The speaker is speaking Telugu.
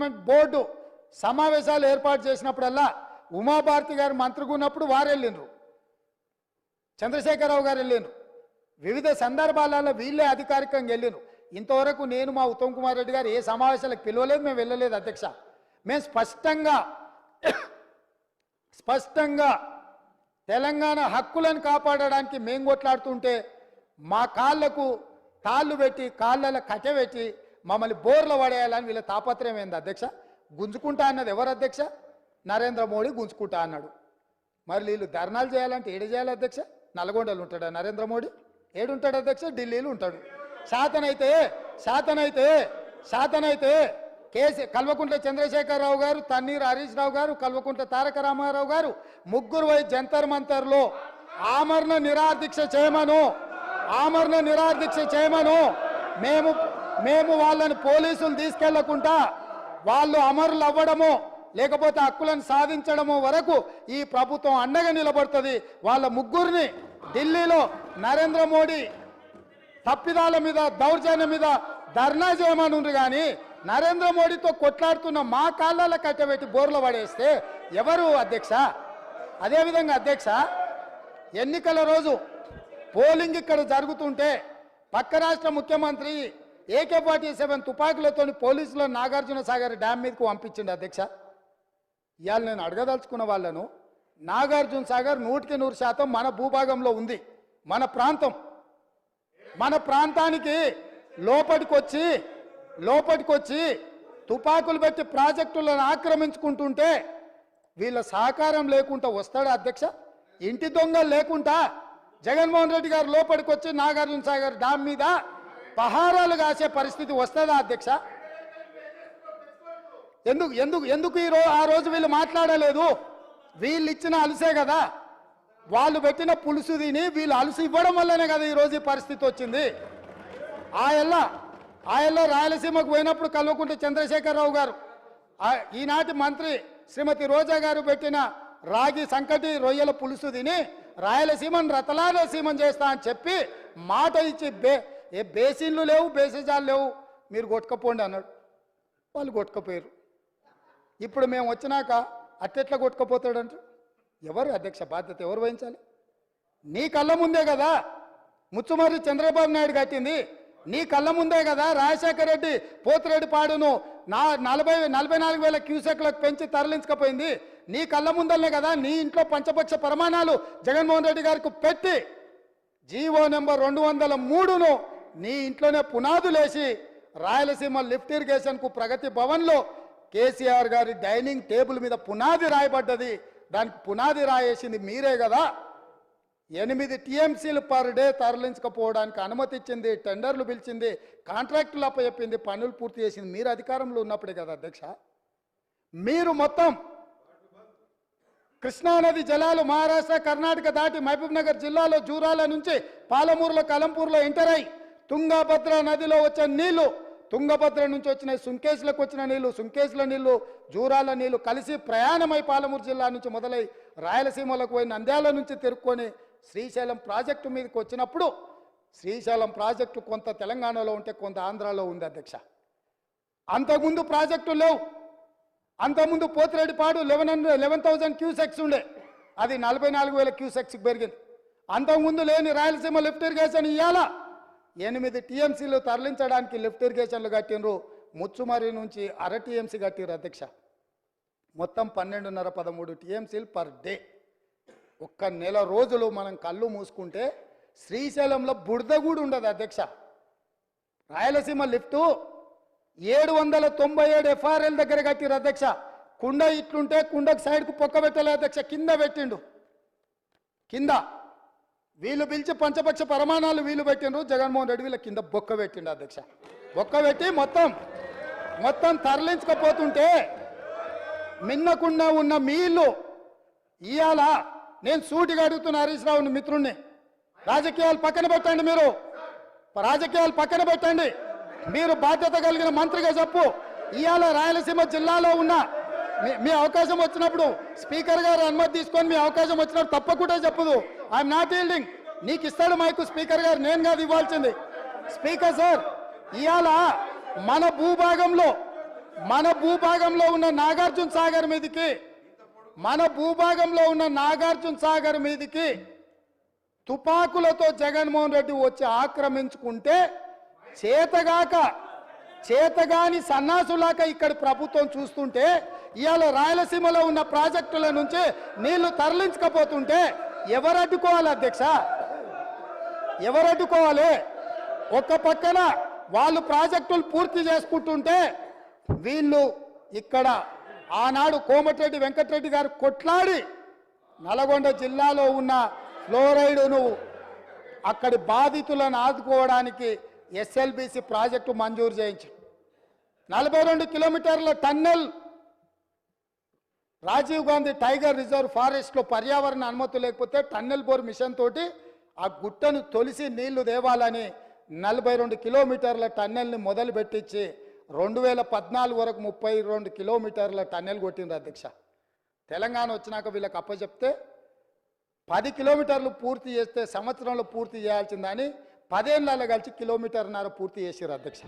డెవలప్మెంట్ బోర్డు సమావేశాలు ఏర్పాటు చేసినప్పుడల్లా ఉమాభారతి గారు మంత్రిగా ఉన్నప్పుడు వారు వెళ్ళిండ్రు, చంద్రశేఖరరావు గారు వెళ్ళిండ్రు, వివిధ సందర్భాలలో వీళ్ళే అధికారికంగా వెళ్ళిండ్రు. ఇంతవరకు నేను మా ఉత్తమ్ కుమార్ రెడ్డి గారు ఏ సమావేశాలకు పిలవలేదు, మేము వెళ్ళలేదు అధ్యక్ష. మేము స్పష్టంగా తెలంగాణ హక్కులను కాపాడడానికి మేము కొట్లాడుతుంటే మా కాళ్ళకు తాళ్ళు పెట్టి కాళ్ళలో కట్టెపెట్టి మమ్మల్ని బోర్లు పడేయాలని వీళ్ళ తాపత్రయం ఏంది అధ్యక్ష? గుంజుకుంటా అన్నది ఎవరు అధ్యక్ష? నరేంద్ర మోడీ గుంజుకుంటా అన్నాడు. మరి వీళ్ళు ధర్నాలు చేయాలంటే ఏడు చేయాలి అధ్యక్ష? నల్గొండలు ఉంటాడా నరేంద్ర మోడీ? ఏడుంటాడు అధ్యక్ష? ఢిల్లీలో ఉంటాడు. శాతనైతే కల్వకుంట్ల చంద్రశేఖరరావు గారు, తన్నీర్ హరీష్ రావు గారు, కల్వకుంట్ల తారక రామారావు గారు ముగ్గురు పోయి జంతర్ మంతర్లో ఆమరణ నిరాదీక్ష చేయమను. మేము వాళ్ళని పోలీసులు తీసుకెళ్లకుండా వాళ్ళు అమరులు అవ్వడమో లేకపోతే హక్కులను సాధించడమో వరకు ఈ ప్రభుత్వం అండగా నిలబడుతుంది. వాళ్ళ ముగ్గురిని ఢిల్లీలో నరేంద్ర మోడీ తప్పిదాల మీద దౌర్జన్యం మీద ధర్నా చేయమనుండ్రు. కానీ నరేంద్ర మోడీతో కొట్లాడుతున్న మా కాళ్ళ కట్టబెట్టి బోర్లు పడేస్తే ఎవరు అధ్యక్ష? అదేవిధంగా అధ్యక్ష, ఎన్నికల రోజు పోలింగ్ ఇక్కడ జరుగుతుంటే పక్క రాష్ట్ర ముఖ్యమంత్రి AK-47 తుపాకులతో పోలీసులు నాగార్జున సాగర్ డ్యామ్ మీదకు పంపించింది అధ్యక్ష. ఇవాళ నేను అడగదలుచుకున్న వాళ్ళను, నాగార్జున సాగర్ 100% మన భూభాగంలో ఉంది, మన ప్రాంతం. మన ప్రాంతానికి లోపటికొచ్చి తుపాకులు పెట్టి ప్రాజెక్టులను ఆక్రమించుకుంటుంటే వీళ్ళ సహకారం లేకుండా వస్తాడా అధ్యక్ష? ఇంటి దొంగలు లేకుండా జగన్మోహన్ రెడ్డి గారు లోపలికొచ్చి నాగార్జున సాగర్ డ్యామ్ మీద పహారాలు కాసే పరిస్థితి వస్తుందా అధ్యక్ష? ఎందుకు ఆ రోజు వీళ్ళు మాట్లాడలేదు? వీళ్ళు ఇచ్చిన అలుసే కదా, వాళ్ళు పెట్టిన పులుసు తిని వీళ్ళు అలుసు ఇవ్వడం వల్లనే కదా ఈరోజు ఈ పరిస్థితి వచ్చింది. ఆయల్లో రాయలసీమకు పోయినప్పుడు కల్వకుంట్ల చంద్రశేఖరరావు గారు, ఈనాటి మంత్రి శ్రీమతి రోజా గారు పెట్టిన రాగి సంకటి రొయ్యల పులుసు తిని రాయలసీమను రతలాలసీమం చేస్తా అని చెప్పి మాట ఇచ్చి బేసిన్లు లేవు, బేసిజాలు లేవు, మీరు కొట్టుకపోండి అన్నాడు. వాళ్ళు కొట్టుకపోయారు. ఇప్పుడు మేము వచ్చినాక అట్టెట్లా కొట్టుకపోతాడంట? ఎవరు అధ్యక్ష బాధ్యత ఎవరు వహించాలి? నీ కళ్ళ ముందే కదా ముచ్చుమర్రి చంద్రబాబు నాయుడు కట్టింది, నీ కళ్ళ ముందే కదా రాజశేఖర రెడ్డి పోతిరెడ్డి పాడును 44,000 క్యూసెక్లకు పెంచి తరలించకపోయింది, నీ కళ్ళ ముందలనే కదా నీ ఇంట్లో పంచపక్ష ప్రమాణాలు జగన్మోహన్ రెడ్డి గారికి పెట్టి జీవో నెంబర్ 203ను నీ ఇంట్లోనే పునాదులేసి రాయలసీమ లిఫ్ట్ ఇరిగేషన్కు ప్రగతి భవన్లో కేసీఆర్ గారి డైనింగ్ టేబుల్ మీద పునాది రాయబడ్డది. దానికి పునాది రాయేసింది మీరే కదా. 8 TMCలు పర్ డే తరలించకపోవడానికి అనుమతి ఇచ్చింది, టెండర్లు పిలిచింది, కాంట్రాక్టులు అప్పచెప్పింది, పనులు పూర్తి చేసింది మీరు అధికారంలో ఉన్నప్పుడే కదా అధ్యక్ష. మీరు మొత్తం కృష్ణానది జలాలు మహారాష్ట్ర కర్ణాటక దాటి మహబూబ్ నగర్ జిల్లాలో జూరాల నుంచి పాలమూరులో కలంపూర్లో ఎంటర్ అయి తుంగభద్ర నదిలో వచ్చే నీళ్లు, తుంగభద్ర నుంచి వచ్చిన సుంకేశ్లకు వచ్చిన నీళ్లు, సుంకేశ్ల నీళ్లు జూరాల నీళ్లు కలిసి ప్రయాణమై పాలమూరు జిల్లా నుంచి మొదలై రాయలసీమలకు పోయి నంద్యాల నుంచి తిరుక్కొని శ్రీశైలం ప్రాజెక్టు మీదకి వచ్చినప్పుడు శ్రీశైలం ప్రాజెక్టు కొంత తెలంగాణలో ఉంటే కొంత ఆంధ్రాలో ఉంది అధ్యక్ష. అంతకుముందు ప్రాజెక్టు లేవు. అంతకుముందు పోతిరెడ్డిపాడు 11,000 క్యూసెక్స్ ఉండే, అది 44,000 క్యూసెక్స్కి పెరిగింది. అంతకుముందు లేని రాయలసీమ లిఫ్ట్ ఇరిగేషన్ ఇవాళ 8 TMCలు తరలించడానికి లిఫ్ట్ ఇరిగేషన్లు కట్టినరు. ముచ్చుమర్రి నుంచి 1/2 TMC కట్టిరు అధ్యక్ష. మొత్తం 12.5-13 TMCలు పర్ డే. ఒక్క నెల రోజులు మనం కళ్ళు మూసుకుంటే శ్రీశైలంలో బురద కూడా ఉండదు అధ్యక్ష. రాయలసీమ లిఫ్టు 797 FRL దగ్గర కట్టిరు అధ్యక్ష. కుండ ఇట్లుంటే కుండకు సైడ్కు పొక్క పెట్టలే అధ్యక్ష, కింద పెట్టిండు. కింద వీళ్ళు పిలిచి పంచపక్ష ప్రమాణాలు వీళ్ళు పెట్టిండ్రు, జగన్మోహన్ రెడ్డి వీళ్ళ కింద బొక్క పెట్టిండు అధ్యక్ష. బొక్క పెట్టి మొత్తం తరలించకపోతుంటే మిన్నకుండా ఉన్న మీ ఇల్లు ఇవాళ నేను సూటిగా అడుగుతున్న హరీష్ రావుని మిత్రుణ్ణి, రాజకీయాలు పక్కన పెట్టండి, రాజకీయాలు పక్కన పెట్టండి, మీరు బాధ్యత కలిగిన మంత్రిగా చెప్పు. ఇవాళ రాయలసీమ జిల్లాలో ఉన్న మీ అవకాశం వచ్చినప్పుడు స్పీకర్ గారు అనుమతి తీసుకొని మీ అవకాశం వచ్చినప్పుడు తప్పకుండా చెప్పదు. I'm not yielding. నీకు ఇస్తాడు మైకు స్పీకర్ గారు, నేను కాదు ఇవ్వాల్సింది. స్పీకర్ సార్, ఇవాళ మన భూభాగంలో మన భూభాగంలో ఉన్న నాగార్జున సాగర్ మీదకి తుపాకులతో జగన్మోహన్ రెడ్డి వచ్చి ఆక్రమించుకుంటే చేతగాని సన్నాసులాగా ఇక్కడ ప్రభుత్వం చూస్తుంటే ఇవాళ రాయలసీమలో ఉన్న ప్రాజెక్టుల నుంచి నీళ్లు తరలించకపోతుంటే ఎవరు అడ్డుకోవాలి అధ్యక్ష? ఎవరు అడ్డుకోవాలి? ఒక పక్కన వాళ్ళు ప్రాజెక్టులు పూర్తి చేసుకుంటుంటే వీళ్ళు ఇక్కడ ఆనాడు కోమటిరెడ్డి వెంకటరెడ్డి గారు కొట్లాడి నల్గొండ జిల్లాలో ఉన్న ఫ్లోరైడును అక్కడి బాధితులను ఆదుకోవడానికి ఎస్ఎల్బిసి ప్రాజెక్టు మంజూరు చేయించారు. 42 కిలోమీటర్ల tunnel Rajiv Gandhi tiger reserve ఫారెస్ట్లో పర్యావరణ అనుమతి లేకపోతే టన్నెల్ బోర్ మిషన్ తోటి ఆ గుట్టను తొలిసి నీళ్లు దేవాలని 42 కిలోమీటర్ల టన్నెల్ని మొదలు పెట్టించి 2014 వరకు 32 కిలోమీటర్ల టన్నెల్ కొట్టింది అధ్యక్ష. తెలంగాణ వచ్చినాక వీళ్ళకి అప్పచెప్తే 10 కిలోమీటర్లు పూర్తి చేస్తే సంవత్సరంలో పూర్తి చేయాల్సిందని 10 ఏళ్ళలో కలిసి 1.5 కిలోమీటర్ పూర్తి చేసారు అధ్యక్ష.